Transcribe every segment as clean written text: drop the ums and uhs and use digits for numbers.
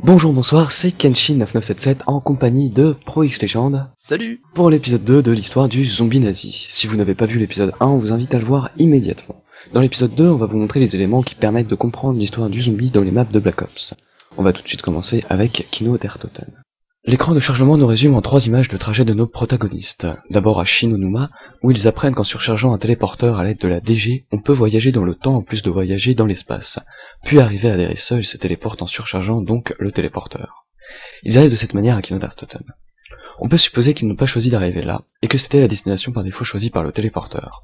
Bonjour, bonsoir, c'est Kenshin9977 en compagnie de ProX Legend. Salut! Pour l'épisode 2 de l'histoire du zombie nazi. Si vous n'avez pas vu l'épisode 1, on vous invite à le voir immédiatement. Dans l'épisode 2, on va vous montrer les éléments qui permettent de comprendre l'histoire du zombie dans les maps de Black Ops. On va tout de suite commencer avec Kino der Toten. L'écran de chargement nous résume en 3 images le trajet de nos protagonistes. D'abord à Shinonuma, où ils apprennent qu'en surchargeant un téléporteur à l'aide de la DG, on peut voyager dans le temps en plus de voyager dans l'espace. Puis arrivés à Derissa, ils se téléportent en surchargeant donc le téléporteur. Ils arrivent de cette manière à Kino der Toten. On peut supposer qu'ils n'ont pas choisi d'arriver là, et que c'était la destination par défaut choisie par le téléporteur.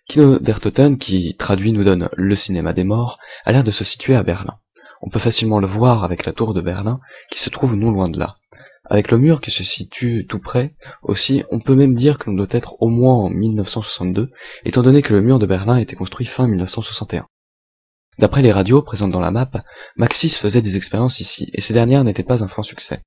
Kino der Toten, qui traduit nous donne le cinéma des morts, a l'air de se situer à Berlin. On peut facilement le voir avec la tour de Berlin, qui se trouve non loin de là. Avec le mur qui se situe tout près, aussi, on peut même dire que l'on doit être au moins en 1962, étant donné que le mur de Berlin a été construit fin 1961. D'après les radios présentes dans la map, Maxis faisait des expériences ici, et ces dernières n'étaient pas un franc succès.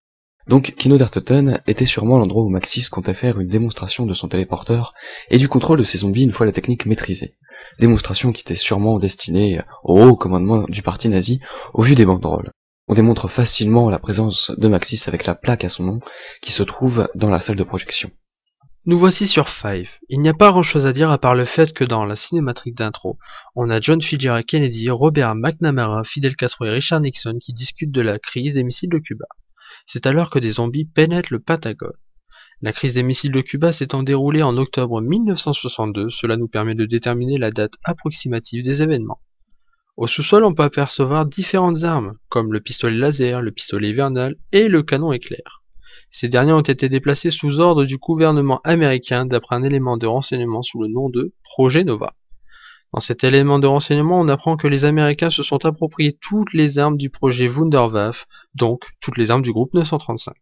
Donc Kino der Toten était sûrement l'endroit où Maxis comptait faire une démonstration de son téléporteur, et du contrôle de ses zombies une fois la technique maîtrisée. Démonstration qui était sûrement destinée au haut commandement du parti nazi, au vu des banderoles. On démontre facilement la présence de Maxis avec la plaque à son nom, qui se trouve dans la salle de projection. Nous voici sur Five. Il n'y a pas grand chose à dire à part le fait que dans la cinématique d'intro, on a John Fitzgerald Kennedy, Robert McNamara, Fidel Castro et Richard Nixon qui discutent de la crise des missiles de Cuba. C'est alors que des zombies pénètrent le Pentagone. La crise des missiles de Cuba s'étant déroulée en octobre 1962, cela nous permet de déterminer la date approximative des événements. Au sous-sol, on peut apercevoir différentes armes, comme le pistolet laser, le pistolet hivernal et le canon éclair. Ces derniers ont été déplacés sous ordre du gouvernement américain d'après un élément de renseignement sous le nom de Projet Nova. Dans cet élément de renseignement, on apprend que les Américains se sont appropriés toutes les armes du projet Wunderwaffe, donc toutes les armes du groupe 935.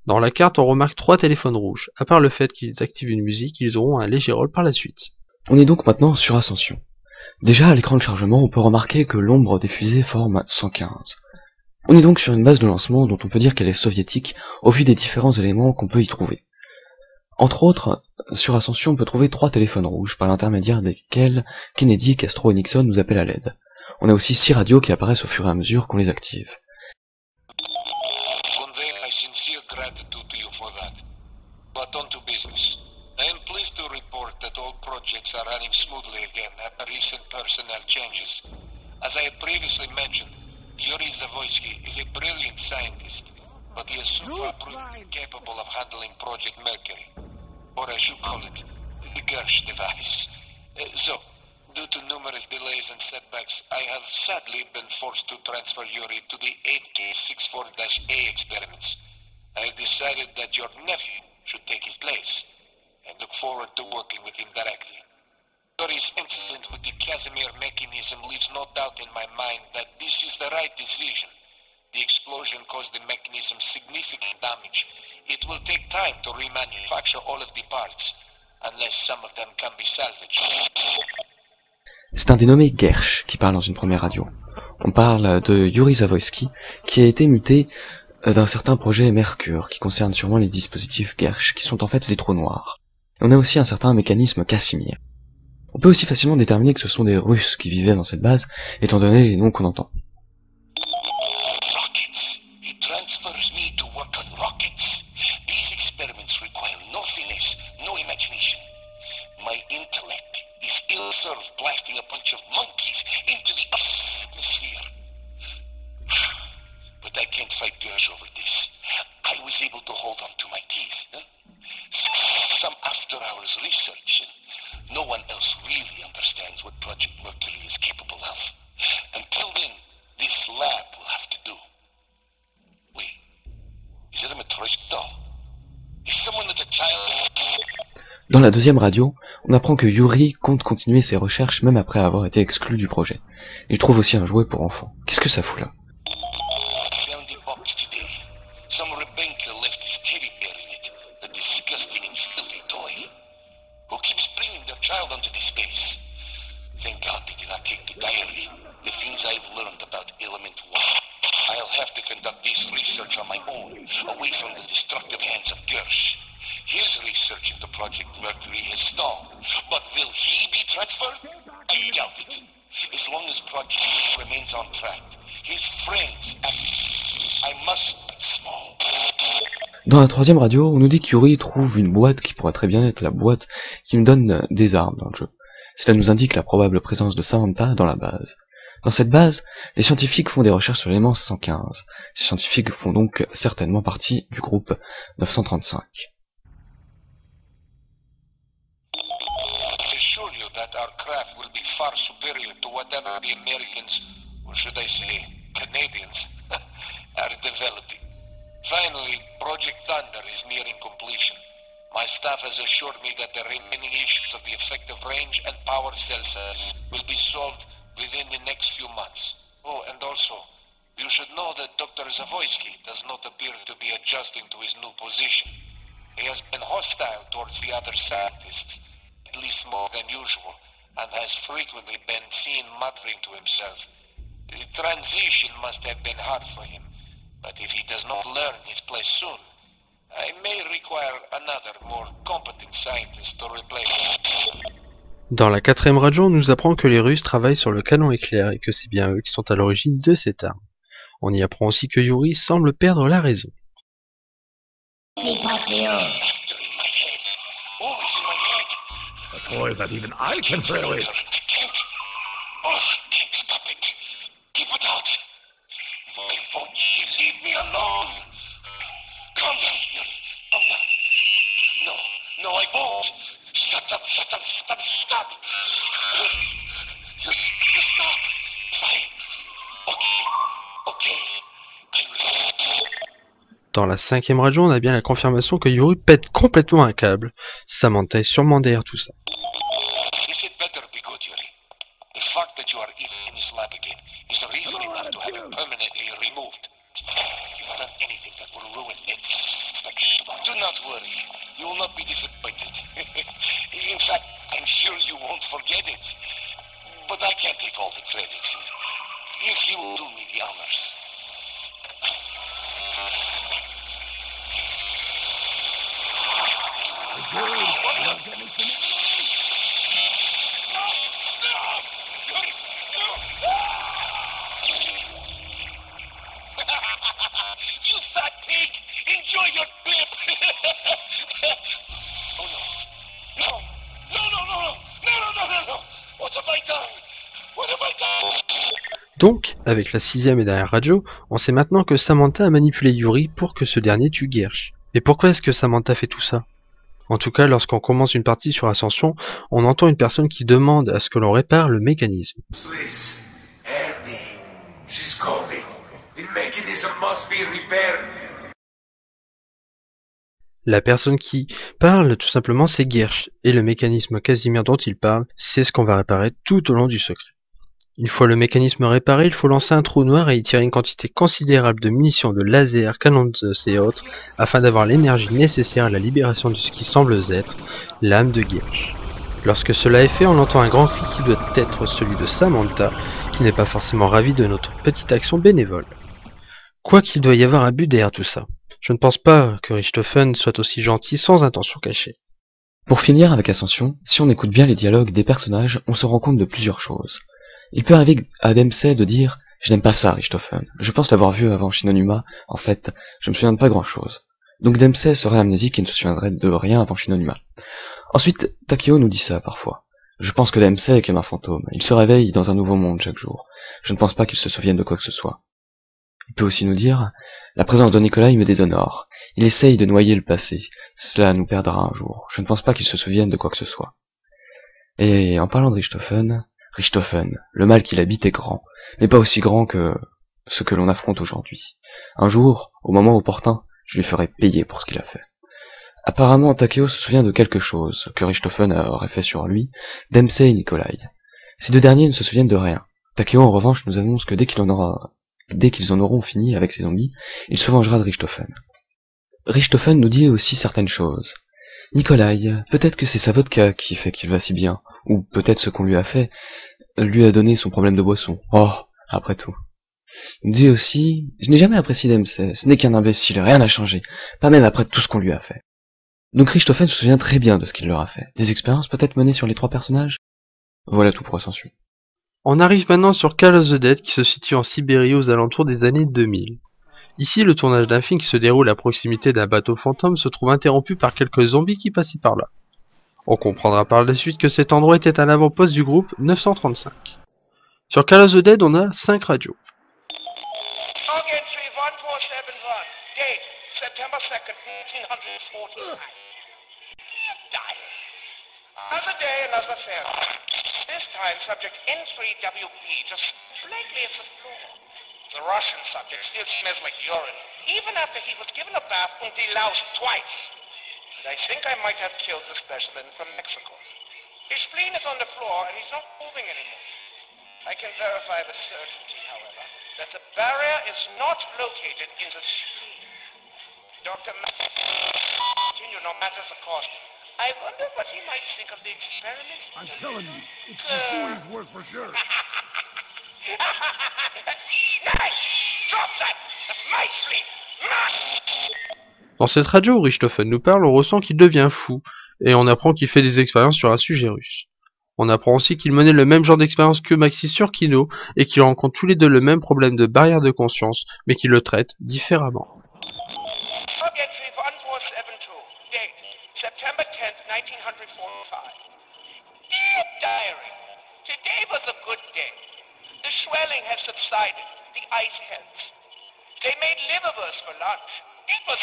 Dans la carte, on remarque 3 téléphones rouges. À part le fait qu'ils activent une musique, ils auront un léger rôle par la suite. On est donc maintenant sur Ascension. Déjà à l'écran de chargement, on peut remarquer que l'ombre des fusées forme 115. On est donc sur une base de lancement dont on peut dire qu'elle est soviétique au vu des différents éléments qu'on peut y trouver. Entre autres, sur Ascension, on peut trouver 3 téléphones rouges par l'intermédiaire desquels Kennedy, Castro et Nixon nous appellent à l'aide. On a aussi 6 radios qui apparaissent au fur et à mesure qu'on les active. I am pleased to report that all projects are running smoothly again after recent personnel changes. As I had previously mentioned, Yuri Zavoysky is a brilliant scientist, but he has so far proven incapable of handling Project Mercury, or as you call it, the Gersh device. Due to numerous delays and setbacks, I have sadly been forced to transfer Yuri to the 8K64-A experiments. I have decided that your nephew should take his place, and look forward to working with him directly. Yuri's incident with the Casimir mechanism leaves no doubt in my mind that this is the right decision. The explosion caused the mechanism significant damage. It will take time to remanufacture all of the parts, unless some of them can be salvaged. C'est un dénommé Gersh qui parle dans une première radio. On parle de Yuri Zavoysky, qui a été muté d'un certain projet Mercure, qui concerne sûrement les dispositifs Gersh, qui sont en fait les trous noirs. On a aussi un certain mécanisme Casimir. On peut aussi facilement déterminer que ce sont des Russes qui vivaient dans cette base, étant donné les noms qu'on entend. Rockets. He transfers me to work on rockets. These experiments require no finesse, no imagination. My intellect is ill-served blasting a bunch of monkeys into the atmosphere. But I can't fight Gersh over this. I was able to hold on to my keys. Some after-hours research. No one else really understands what Project Mercury is capable of. Until then, this lab will have to do. Wait, is it a Matryoshka doll? Is someone at a child? Dans la deuxième radio, on apprend que Yuri compte continuer ses recherches même après avoir été exclu du projet. Il trouve aussi un jouet pour enfants. Qu'est-ce que ça fout là? Child onto this space. Thank God they did not take the diary, the things I've learned about Element 1. I'll have to conduct this research on my own, away from the destructive hands of Gersh. His research into Project Mercury has stalled, but will he be transferred? I doubt it. As long as Project remains on track, his friends I must be small. Dans la troisième radio, on nous dit qu'Yuri trouve une boîte qui pourrait très bien être la boîte qui nous donne des armes dans le jeu. Cela nous indique la probable présence de Samantha dans la base. Dans cette base, les scientifiques font des recherches sur l'élément 115. Ces scientifiques font donc certainement partie du groupe 935. I assure you that our craft will be far superior to whatever the Americans, or should I say, Canadians, are developing. Finally, Project Thunder is nearing completion. My staff has assured me that the remaining issues of the effective range and power cell size will be solved within the next few months. Oh, and also, you should know that Dr. Zavoyski does not appear to be adjusting to his new position. He has been hostile towards the other scientists, at least more than usual, and has frequently been seen muttering to himself. The transition must have been hard for him, but if he does not learn his place soon, I may require another, more competent scientist to replace him. Dans la quatrième radio, on nous apprend que les Russes travaillent sur le canon éclair et que c'est bien eux qui sont à l'origine de cette arme. On y apprend aussi que Yuri semble perdre la raison. After in my head, always in my head. A toy that even I can throw it. I can't. Oh, I can't stop it. Keep it out. Why won't you leave me alone? Calm down, Yuri. Calm down. No, no, I won't. Shut up, stop. You stop. Fine. Okay. I will. Dans la cinquième radio, on a bien la confirmation que Yuri pète complètement un câble. Samantha est sûrement derrière tout ça. Is it better be good, Yuri? The fact that you are even in his lab again is reason enough to have him permanently removed. If you've done anything that will ruin its inspection, do not worry. You will not be disappointed. In fact, I'm sure you won't forget it. But I can't take all the credits. If you will do me the honors. You fat pig! Enjoy your dip! Oh no! No! What have I done? Donc, avec la sixième et dernière radio, on sait maintenant que Samantha a manipulé Yuri pour que ce dernier tue Gersh. Et pourquoi est-ce que Samantha fait tout ça? En tout cas, lorsqu'on commence une partie sur Ascension, on entend une personne qui demande à ce que l'on répare le mécanisme. Please, help me. She's calling. The mechanism must be repaired. La personne qui parle, tout simplement, c'est Gersh, et le mécanisme Casimir dont il parle, c'est ce qu'on va réparer tout au long du secret. Une fois le mécanisme réparé, il faut lancer un trou noir et y tirer une quantité considérable de munitions de laser, canons de Zeus et autres, afin d'avoir l'énergie nécessaire à la libération de ce qui semble être l'âme de Gersh. Lorsque cela est fait, on entend un grand cri qui doit être celui de Samantha, qui n'est pas forcément ravie de notre petite action bénévole. Quoi qu'il doit y avoir un but derrière tout ça. Je ne pense pas que Richthofen soit aussi gentil sans intention cachée. Pour finir avec Ascension, si on écoute bien les dialogues des personnages, on se rend compte de plusieurs choses. Il peut arriver à Dempsey de dire « Je n'aime pas ça, Richthofen. Je pense l'avoir vu avant Shinonuma. En fait, je me souviens de pas grand-chose. » Donc Dempsey serait amnésique et ne se souviendrait de rien avant Shinonuma. Ensuite, Takeo nous dit ça parfois. Je pense que Dempsey est comme un fantôme. Il se réveille dans un nouveau monde chaque jour. Je ne pense pas qu'il se souvienne de quoi que ce soit. Il peut aussi nous dire « La présence de Nikolai me déshonore. Il essaye de noyer le passé. Cela nous perdra un jour. Je ne pense pas qu'il se souvienne de quoi que ce soit. » Et en parlant de Richthofen, le mal qu'il habite est grand, mais pas aussi grand que ce que l'on affronte aujourd'hui. Un jour, au moment opportun, je lui ferai payer pour ce qu'il a fait. Apparemment, Takeo se souvient de quelque chose que Richthofen aurait fait sur lui, Dempsey et Nikolai. Ces deux derniers ne se souviennent de rien. Takeo, en revanche, nous annonce que dès qu'ils en auront fini avec ces zombies, il se vengera de Richthofen. Richthofen nous dit aussi certaines choses. Nikolai, peut-être que c'est sa vodka qui fait qu'il va si bien, ou peut-être ce qu'on lui a fait lui a donné son problème de boisson. Oh, après tout. Il dit aussi, je n'ai jamais apprécié Dempsey, ce n'est qu'un imbécile, rien n'a changé, pas même après tout ce qu'on lui a fait. Donc Richthofen se souvient très bien de ce qu'il leur a fait. Des expériences peut-être menées sur les trois personnages? Voilà tout pour Ascension. On arrive maintenant sur Call of the Dead qui se situe en Sibérie aux alentours des années 2000. Ici, le tournage d'un film qui se déroule à proximité d'un bateau fantôme se trouve interrompu par quelques zombies qui passaient par là. On comprendra par la suite que cet endroit était un avant-poste du groupe 935. Sur Call of the Dead, on a 5 radios. Log entry 1471. Date, September 2nd, 1945. Diary. Another day, another failure. This time, subject N3WB just slightly off the floor. The Russian subject still smells like urine, even after he was given a bath and deloused twice. And I think I might have killed the specimen from Mexico. His spleen is on the floor, and he's not moving anymore. I can verify with certainty, however, that the barrier is not located in the spleen. Dr. Continue no matter the cost. I wonder what he might think of the experiment. I'm telling you, it's the boy's worth for sure. Nice! Drop that! That's my spleen! Dans cette radio où Richthofen nous parle, on ressent qu'il devient fou, et on apprend qu'il fait des expériences sur un sujet russe. On apprend aussi qu'il menait le même genre d'expérience que Maxis sur Kino, et qu'ils rencontrent tous les deux le même problème de barrière de conscience, mais qu'ils le traitent différemment. Log entry 1472. Date, September 10th, 1945. Dear Diary, today was a good day. The swelling has subsided. The ice helps. They made liverwurst for lunch. It was...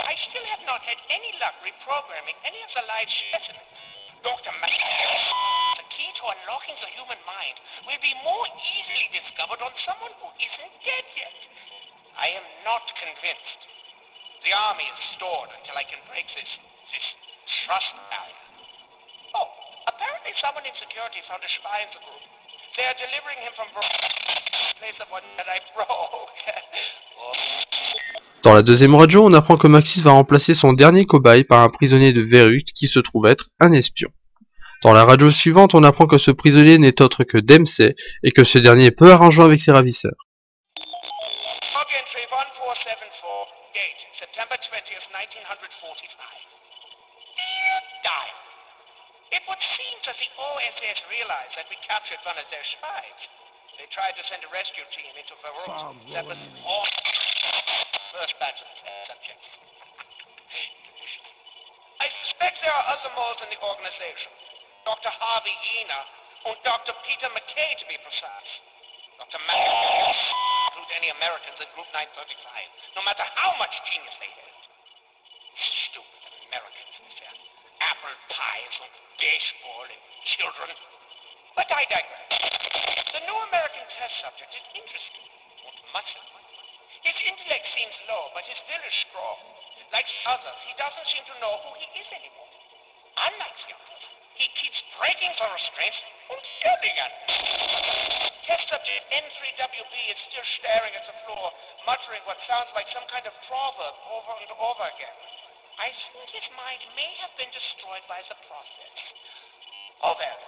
I still have not had any luck reprogramming any of the live specimens. Dr. The key to unlocking the human mind will be more easily discovered on someone who isn't dead yet. I am not convinced. The army is stored until I can break this trust barrier. Oh, apparently someone in security found a spy in the group. They are delivering him from place of one that I broke. Oh. Dans la deuxième radio, on apprend que Maxis va remplacer son dernier cobaye par un prisonnier de Verrucht qui se trouve être un espion. Dans la radio suivante, on apprend que ce prisonnier n'est autre que Dempsey et que ce dernier est peu arrangeant avec ses ravisseurs. Log entry 1474, date September 20th, 1945. Dear Diary, it would seem that the OSS realized that we captured one of their spies. They tried to send a rescue team into Beirut. That was all first batch of test subjects. I suspect there are other moles in the organization. Dr. Harvey Ena and Dr. Peter McKay, to be precise. Dr. McKay include any Americans in Group 935, no matter how much genius they had. Stupid Americans with their apple pies and baseball and children. But I digress. The new American test subject is interesting, not much. His intellect seems low, but his will is strong. Like others, he doesn't seem to know who he is anymore. Unlike the others, he keeps breaking the restraints and yelling at me. Test subject N3WB is still staring at the floor, muttering what sounds like some kind of proverb over and over again. I think his mind may have been destroyed by the process. Oh well.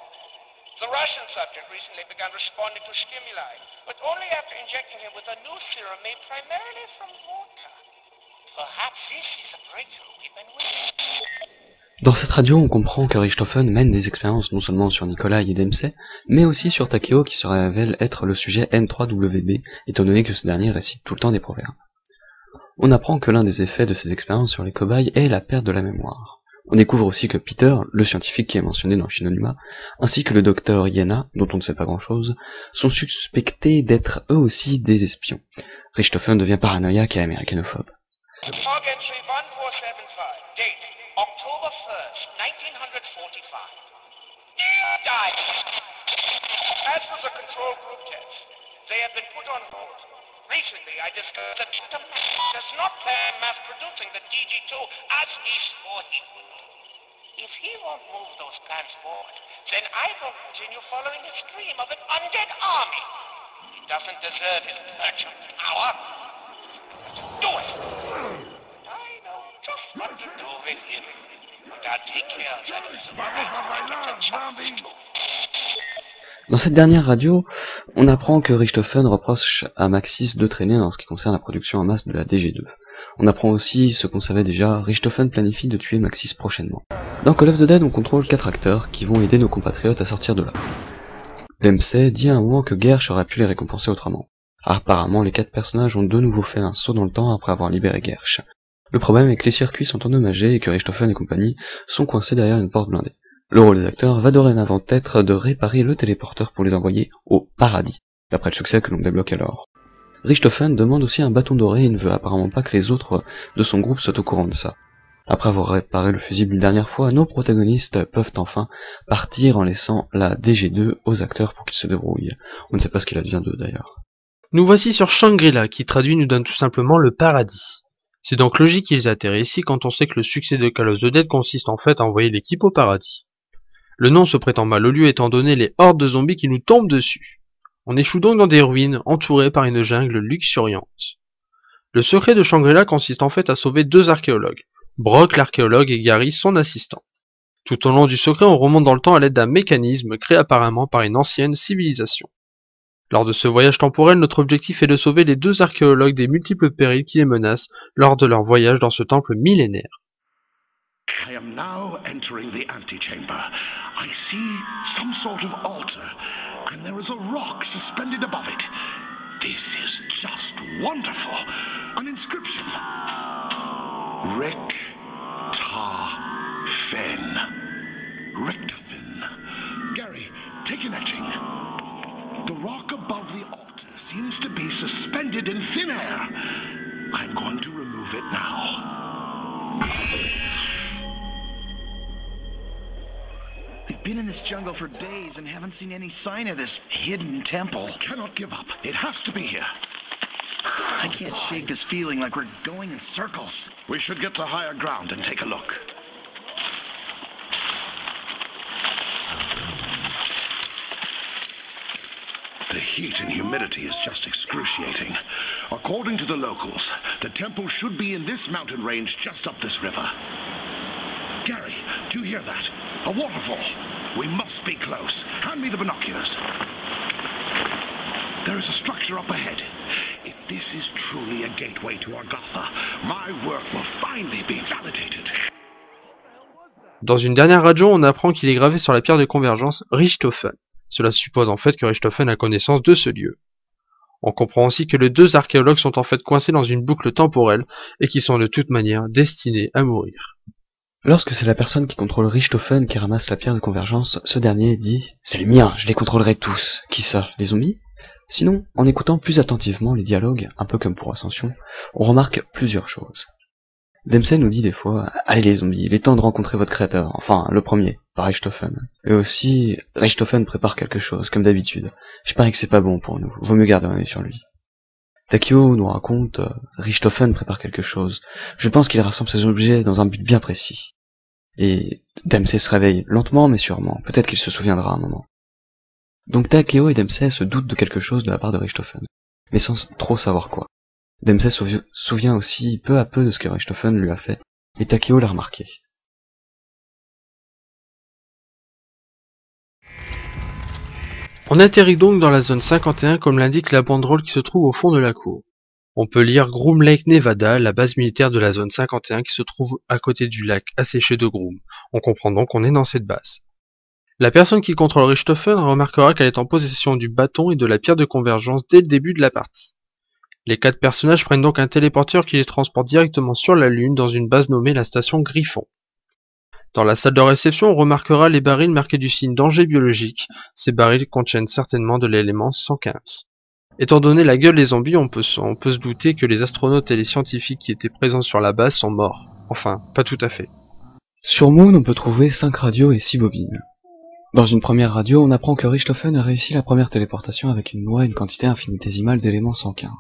The Russian subject recently began responding to stimuli, but only after injecting him with a new serum made primarily from vodka. Perhaps this is a breakthrough we've been waiting. Dans cette radio, on comprend que Richthofen mène des expériences non seulement sur Nikolai et Dempsey, mais aussi sur Takeo qui se révèle être le sujet N3WB, étant donné que ce dernier récite tout le temps des proverbes. On apprend que l'un des effets de ces expériences sur les cobayes est la perte de la mémoire. On découvre aussi que Peter, le scientifique qui est mentionné dans Shinonima, ainsi que le docteur Iena, dont on ne sait pas grand chose, sont suspectés d'être eux aussi des espions. Richthofen devient paranoïaque et américanophobe. Log entry 1475, date October 1st, 1945. Dear Diary, as for the control group tests, they have been put on hold. Recently, I discovered that Dr. does not plan mass producing the DG2 as he swore he would. If he won't move those plans forward, then I won't continue following his dream of an undead army. He doesn't deserve his perch of power. Do it! I know just what to do with him. And I'll take care of that as a rat too. Dans cette dernière radio, on apprend que Richthofen reproche à Maxis de traîner dans ce qui concerne la production en masse de la DG2. On apprend aussi ce qu'on savait déjà, Richthofen planifie de tuer Maxis prochainement. Dans Call of the Dead, on contrôle 4 acteurs qui vont aider nos compatriotes à sortir de là. Dempsey dit à un moment que Gersh aurait pu les récompenser autrement. Apparemment, les 4 personnages ont de nouveau fait un saut dans le temps après avoir libéré Gersh. Le problème est que les circuits sont endommagés et que Richthofen et compagnie sont coincés derrière une porte blindée. Le rôle des acteurs va dorénavant être de réparer le téléporteur pour les envoyer au paradis, d'après le succès que l'on débloque alors. Richthofen demande aussi un bâton doré et ne veut apparemment pas que les autres de son groupe soient au courant de ça. Après avoir réparé le fusible une dernière fois, nos protagonistes peuvent enfin partir en laissant la DG2 aux acteurs pour qu'ils se débrouillent. On ne sait pas ce qu'il advient d'eux d'ailleurs. Nous voici sur Shangri-La, qui traduit nous donne tout simplement le paradis. C'est donc logique qu'ils atterrissent ici quand on sait que le succès de Call of the Dead consiste en fait à envoyer l'équipe au paradis. Le nom se prétend mal au lieu étant donné les hordes de zombies qui nous tombent dessus. On échoue donc dans des ruines, entourées par une jungle luxuriante. Le secret de Shangri-La consiste en fait à sauver 2 archéologues, Brock l'archéologue et Gary son assistant. Tout au long du secret, on remonte dans le temps à l'aide d'un mécanisme créé apparemment par une ancienne civilisation. Lors de ce voyage temporel, notre objectif est de sauver les 2 archéologues des multiples périls qui les menacent lors de leur voyage dans ce temple millénaire. I am now entering the antechamber. I see some sort of altar, and there is a rock suspended above it. This is just wonderful. An inscription. Rick Ta Fen. Richtofen. Gary, take an etching. The rock above the altar seems to be suspended in thin air. I'm going to remove it now. We've been in this jungle for days and haven't seen any sign of this hidden temple. Cannot give up. It has to be here. I can't shake this feeling like we're going in circles. We should get to higher ground and take a look. The heat and humidity is just excruciating. According to the locals, the temple should be in this mountain range just up this river. Gary, do you hear that? A waterfall. We must be close. Hand me the binoculars. There is a structure up ahead. If this is truly a gateway to Agatha, my work will finally be validated. Dans une dernière radio, on apprend qu'il est gravé sur la pierre de convergence Richthofen. Cela suppose en fait que Richthofen a connaissance de ce lieu. On comprend aussi que les 2 archéologues sont en fait coincés dans une boucle temporelle et qui sont de toute manière destinés à mourir. Lorsque c'est la personne qui contrôle Richthofen qui ramasse la pierre de convergence, ce dernier dit « C'est les miens, je les contrôlerai tous ». Qui ça, les zombies? Sinon, en écoutant plus attentivement les dialogues, un peu comme pour Ascension, on remarque plusieurs choses. Dempsey nous dit des fois « Allez les zombies, il est temps de rencontrer votre créateur, enfin, le premier, par Richthofen. » Et aussi, Richthofen prépare quelque chose, comme d'habitude. Je parie que c'est pas bon pour nous, vaut mieux garder un œil sur lui. Takio nous raconte Richthofen prépare quelque chose. Je pense qu'il rassemble ses objets dans un but bien précis. Et Dempsey se réveille lentement mais sûrement. Peut-être qu'il se souviendra un moment. Donc Takeo et Dempsey se doutent de quelque chose de la part de Richthofen, mais sans trop savoir quoi. Dempsey se souvient aussi peu à peu de ce que Richthofen lui a fait, et Takeo l'a remarqué. On atterrit donc dans la zone 51 comme l'indique la banderole qui se trouve au fond de la cour. On peut lire Groom Lake Nevada, la base militaire de la zone 51 qui se trouve à côté du lac asséché de Groom. On comprend donc qu'on est dans cette base. La personne qui contrôle Richthofen remarquera qu'elle est en possession du bâton et de la pierre de convergence dès le début de la partie. Les 4 personnages prennent donc un téléporteur qui les transporte directement sur la Lune dans une base nommée la station Griffon. Dans la salle de réception, on remarquera les barils marqués du signe danger biologique. Ces barils contiennent certainement de l'élément 115. Étant donné la gueule des zombies, on peut se douter que les astronautes et les scientifiques qui étaient présents sur la base sont morts. Enfin, pas tout à fait. Sur Moon, on peut trouver 5 radios et 6 bobines. Dans une première radio, on apprend que Richthofen a réussi la première téléportation avec une loi et une quantité infinitésimale d'éléments 115.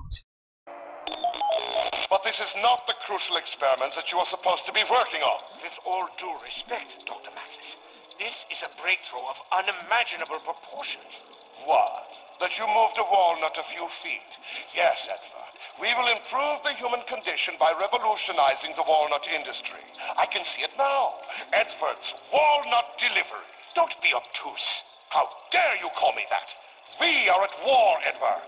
But this is not the crucial experiments that you are supposed to be working on. With all due respect, Dr. Maxis, this is a breakthrough of unimaginable proportions. What? That you moved a walnut a few feet? Yes, Edward. We will improve the human condition by revolutionizing the walnut industry. I can see it now. Edward's walnut delivery. Don't be obtuse. How dare you call me that? We are at war, Edward.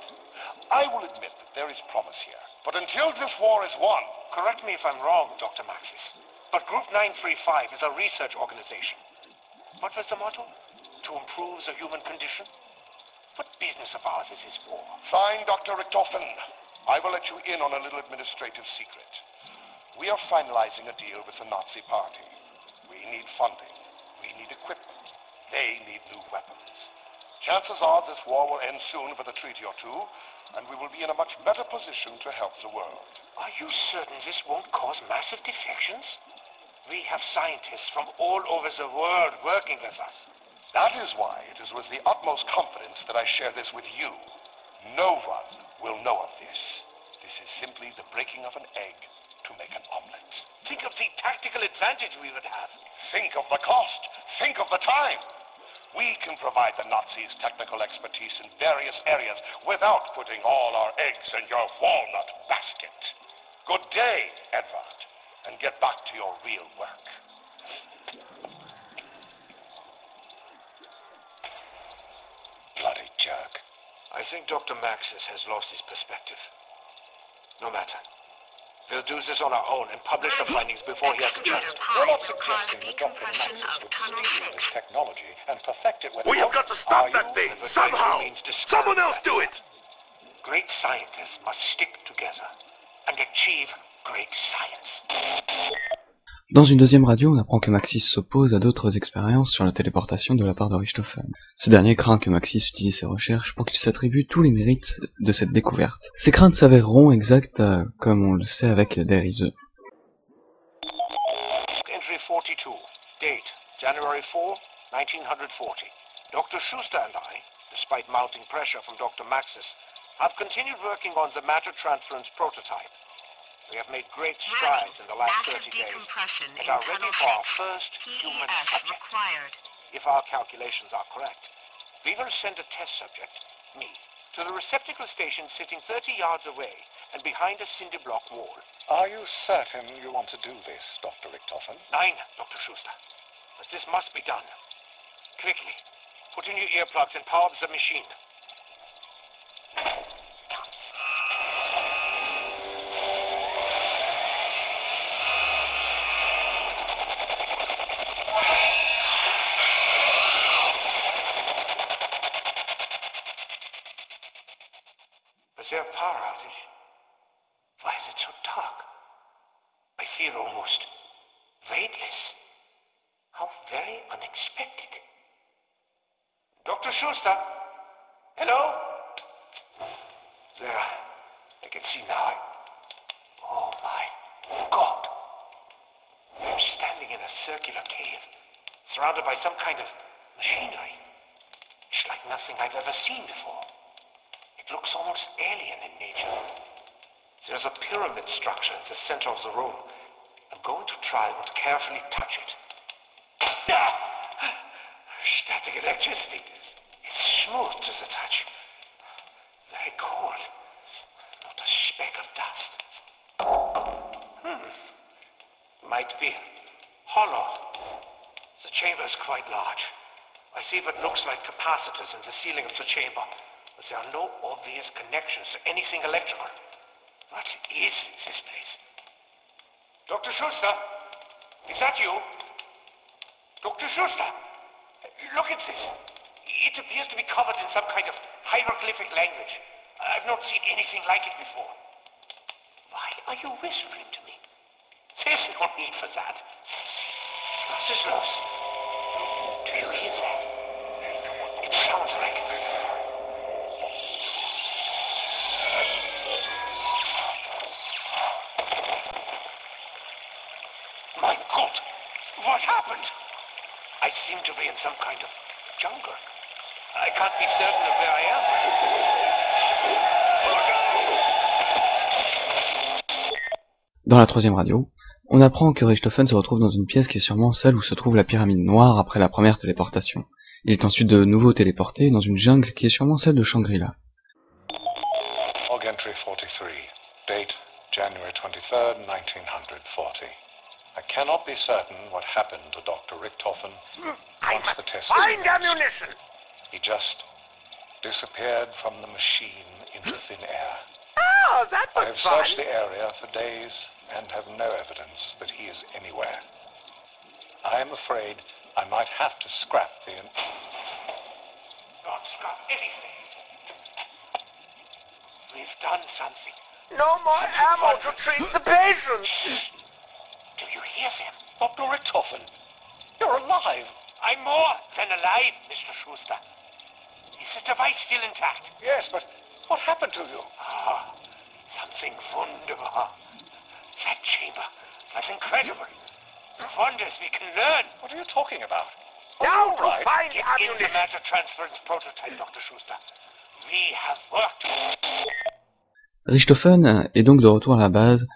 I will admit that there is promise here. But until this war is won, correct me if I'm wrong, Dr. Maxis, but Group 935 is a research organization. What was the motto? To improve the human condition? What business of ours is this for? Fine, Dr. Richtofen. I will let you in on a little administrative secret. We are finalizing a deal with the Nazi Party. We need funding. We need equipment. They need new weapons. Chances are this war will end soon with a treaty or two, and we will be in a much better position to help the world. Are you certain this won't cause massive defections? We have scientists from all over the world working with us. That is why it is with the utmost confidence that I share this with you. No one will know of this. This is simply the breaking of an egg to make an omelet. Think of the tactical advantage we would have. Think of the cost. Think of the time. We can provide the Nazis technical expertise in various areas without putting all our eggs in your walnut basket. Good day, Edward, and get back to your real work. Bloody jerk. I think Dr. Maxis has lost his perspective. No matter. We'll do this on our own and publish the findings before he has a chance. You're not suggesting that Dr. Maxis would steal this technology and perfect it without... We have got to stop that thing! Somehow! Someone else do it! Great scientists must stick together and achieve great science. Dans une deuxième radio, on apprend que Maxis s'oppose à d'autres expériences sur la téléportation de la part de Richtofen. Ce dernier craint que Maxis utilise ses recherches pour qu'il s'attribue tous les mérites de cette découverte. Ces craintes s'avéreront exactes, comme on le sait avec There-Is. Entry 42. Date, January 4, 1940. Dr. Schuster and I, despite mounting pressure from Dr. Maxis, have continued working on the matter transference prototype. We have made great strides in the last 30 days and are ready for our first human subject. If our calculations are correct, we will send a test subject, me, to the receptacle station sitting 30 yards away and behind a cinder block wall. Are you certain you want to do this, Dr. Richtofen? Nein, Dr. Schuster. But this must be done. Quickly, put in your earplugs and power up the machine. Is there a power outage? Why is it so dark? I feel almost weightless. How very unexpected. Dr. Schuster? Hello? There. I can see now. Oh my God. I'm standing in a circular cave, surrounded by some kind of machinery. It's like nothing I've ever seen before. It looks almost alien in nature. There's a pyramid structure in the center of the room. I'm going to try and carefully touch it. Ah! Static electricity. It's smooth to the touch. Very cold. Not a speck of dust. Might be hollow. The chamber is quite large. I see what looks like capacitors in the ceiling of the chamber. But there are no obvious connections to anything electrical. What is this place? Dr. Schuster? Is that you? Dr. Schuster? Look at this. It appears to be covered in some kind of hieroglyphic language. I've not seen anything like it before. Why are you whispering to me? There's no need for that. What's this loose? Do you hear that? It sounds like... My God! What happened? I seem to be in some kind of jungle. I can't be certain of where I am. Dans la troisième radio, on apprend que Richtofen se retrouve dans une pièce qui est sûrement celle où se trouve la pyramide noire après la première téléportation. Il est ensuite de nouveau téléporté dans une jungle qui est sûrement celle de Shangri-La. Log entry 43. Date January 23rd, 1940. I cannot be certain what happened to Dr. Richtofen once the test was Find ammunition! He just disappeared from the machine into thin air. Oh, that I was have fun! searched the area for days and have no evidence that he is anywhere. I am afraid I might have to scrap the... Don't scrap anything. We've done something. No more ammo to treat the patients! Do you hear them? Dr. Richtofen, you're alive. I'm more than alive, Mr. Schuster. Is the device still intact? Yes, but what happened to you? Ah, something wonderful. That chamber was incredible. Wonders we can learn. What are you talking about? Now All right. find the ammunition. In the matter transference prototype, Dr. Schuster. We have worked. Richtofen est donc de retour à la base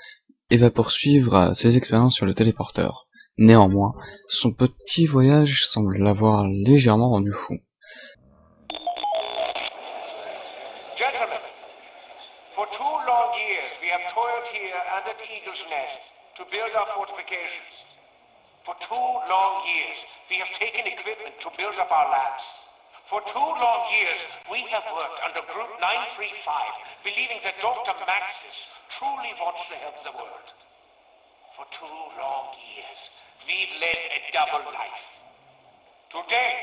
et va poursuivre ses expériences sur le téléporteur. Néanmoins, son petit voyage semble l'avoir légèrement rendu fou. Gentlemen, for 2 long years we have toiled here under the Eagle's Nest to build our fortifications. For 2 long years we have taken equipment to build up our labs. For 2 long years we have worked under Group 935, believing that Dr. Maxis truly wants to help the world. For 2 long years we've led a double life. Today,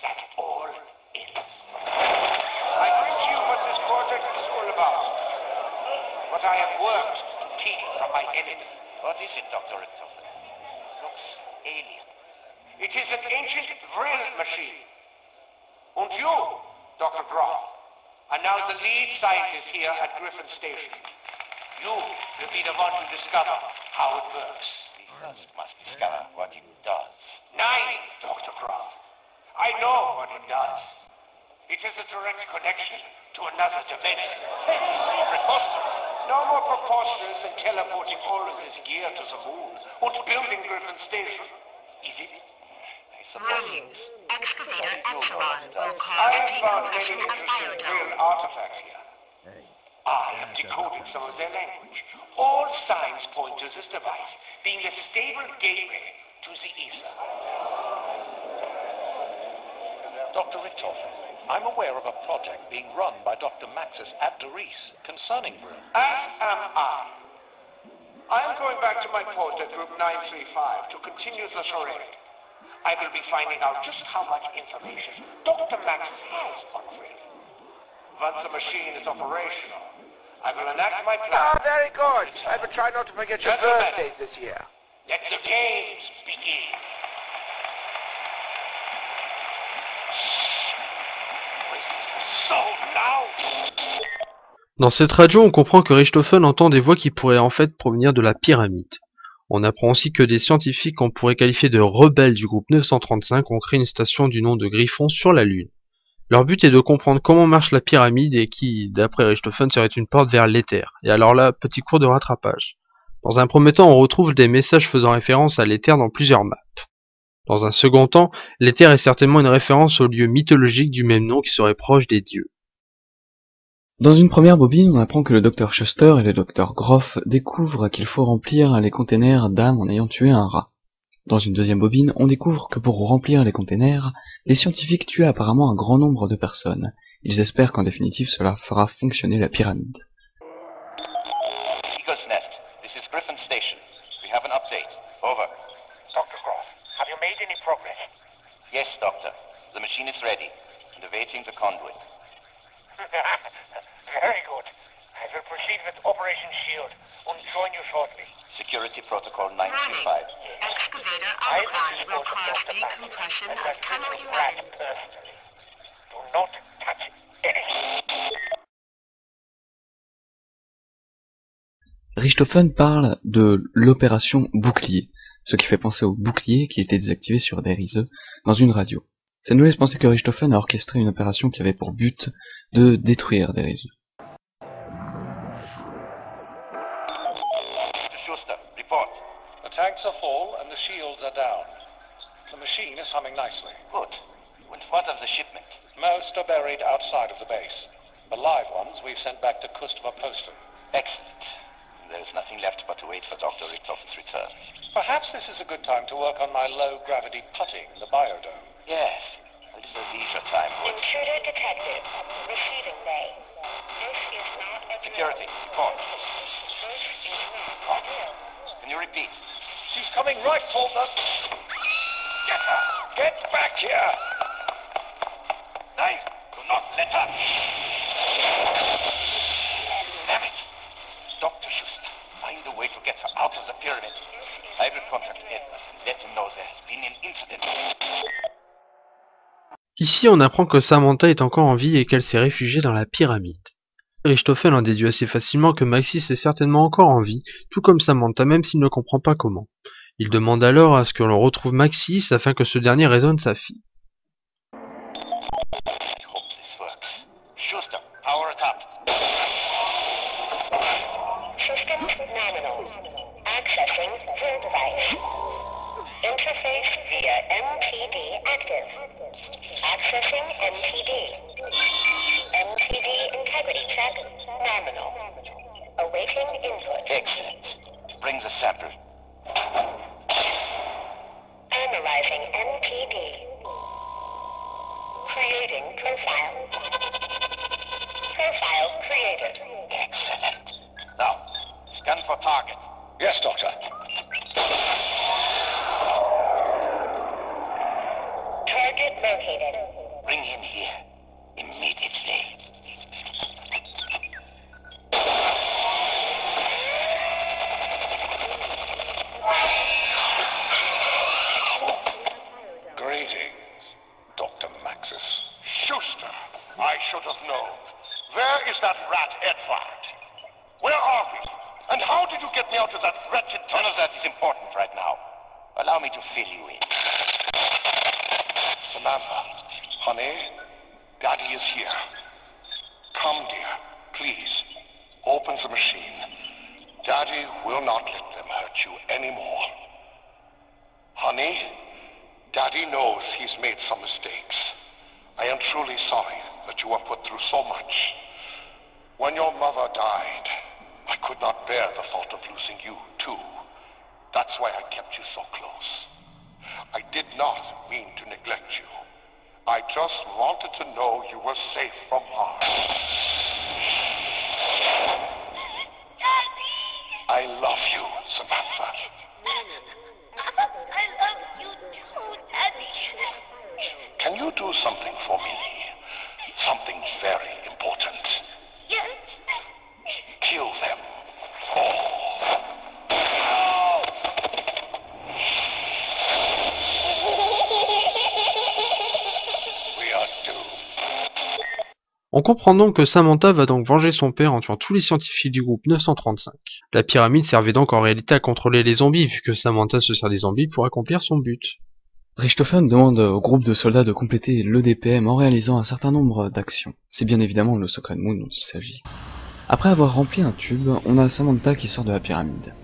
that all ends. I bring to you what this project is all about. What I have worked to keep from my enemy. What is it, Dr. Richtofen? Looks alien. It is an ancient Vril machine. And you, Dr. Groff, are now the lead scientist here at Griffin Station. You will be the one to discover how it works. We first must discover what it does. 9, Dr. Groff. I know what it does. It is a direct connection to another dimension. It is so preposterous. No more preposterous than teleporting all of this gear to the moon and building Griffin Station. Is it? I suppose Warning. Excavator Epsilon will call I a have found many decompression of interesting real biodome. artifacts here. I have decoded some of their language. All signs point to this device being a stable gateway to the ether. Dr. Richtofen, I'm aware of a project being run by Dr. Maxis at Doris concerning Vril. As am I. I am going back to my post at Group 935 to continue the charade. I will be finding out just how much information Dr. Maxis has on Vril. Once the machine is operational, I will enact my plan. Very good. I will try not to forget your Gentlemen. birthdays this year. Let the games begin. So loud. Dans cette radio, on comprend que Richtofen entend des voix qui pourraient en fait provenir de la pyramide. On apprend aussi que des scientifiques qu'on pourrait qualifier de rebelles du groupe 935 ont créé une station du nom de Griffon sur la Lune. Leur but est de comprendre comment marche la pyramide et qui, d'après Richtofen, serait une porte vers l'éther. Et alors là, petit cours de rattrapage. Dans un premier temps, on retrouve des messages faisant référence à l'éther dans plusieurs maps. Dans un second temps, l'éther est certainement une référence au lieu mythologique du même nom qui serait proche des dieux. Dans une première bobine, on apprend que le Dr Schuster et le Dr Groff découvrent qu'il faut remplir les containers d'âmes en ayant tué un rat. Dans une deuxième bobine, on découvre que pour remplir les containers, les scientifiques tuaient apparemment un grand nombre de personnes. Ils espèrent qu'en définitive cela fera fonctionner la pyramide. Eagle's Nest, this is Griffin Station. We have an update. Over. Dr. Groff, have you made any progress? Yes, Doctor. The machine is ready and awaiting the conduit. Very good. I will proceed with Operation Shield and join you shortly. Security Protocol Warning. 935. Excavator I Omicron will will report to cause Dr. Max decompression and of that Tunnel little rat 11. personally. Do not touch anything. Richtofen parle de l'opération bouclier, ce qui fait penser au bouclier qui était désactivé sur Derise dans une radio. Ça nous laisse penser que Richtofen a orchestré une opération qui avait pour but de détruire Derise. Schuster, report. The tanks are full and the shields are down. The machine is humming nicely. Good. And what of the shipment? Most are buried outside of the base. The live ones we've sent back to Kustva Postum. Excellent. There is nothing left but to wait for Dr. Richtofen's return. Perhaps this is a good time to work on my low-gravity putting in the biodome. Yes, a little leisure time would. Intruder detected. Receiving bay. This is not a Security, report. This is not a drill. Can you repeat? She's coming right toward us. Get her! Get back here! Nein, do not let her! Ici, on apprend que Samantha est encore en vie et qu'elle s'est réfugiée dans la pyramide. Richthofen en déduit assez facilement que Maxis est certainement encore en vie, tout comme Samantha, même s'il ne comprend pas comment. Il demande alors à ce que l'on retrouve Maxis afin que ce dernier raisonne sa fille. I hope this works. Schuster, power it up. Systems nominal. Accessing the device. Interface via MTD active. Accessing MTD. MTD integrity check nominal. Awaiting input. Excellent. Bring the sample. Analyzing MTD. Creating profile. Profile created. Excellent. Now, scan for target. Yes, Doctor. Target located. Bring him here. Immediately. Greetings, Dr. Maxis. Schuster, I should have known. Where is that rat Edvard? Where are we? And how did you get me out of that wretched None tunnel? of that is important right now. Allow me to fill you in. Samantha, honey, Daddy is here. Come, dear, please. Open the machine. Daddy will not let them hurt you anymore. Honey, Daddy knows he's made some mistakes. I am truly sorry that you were put through so much. When your mother died, I could not bear the thought of losing you, too. That's why I kept you so close. I did not mean to neglect you. I just wanted to know you were safe from harm. Daddy! I love you, Samantha. I love you too, Daddy. Can you do something for me? Something very important. Yes. Kill them all. We are doomed. On comprend donc que Samantha va donc venger son père en tuant tous les scientifiques du groupe 935. La pyramide servait donc en réalité à contrôler les zombies, vu que Samantha se sert des zombies pour accomplir son but. Richthofen demande au groupe de soldats de compléter l'EDPM en réalisant un certain nombre d'actions. C'est bien évidemment le Secret Moon dont il s'agit. Après avoir rempli un tube, on a Samantha qui sort de la pyramide.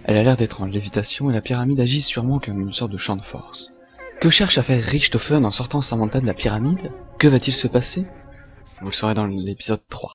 Elle a l'air d'être en lévitation et la pyramide agit sûrement comme une sorte de champ de force. Que cherche à faire Richthofen en sortant Samantha de la pyramide? Que va-t-il se passer? Vous le saurez dans l'épisode 3.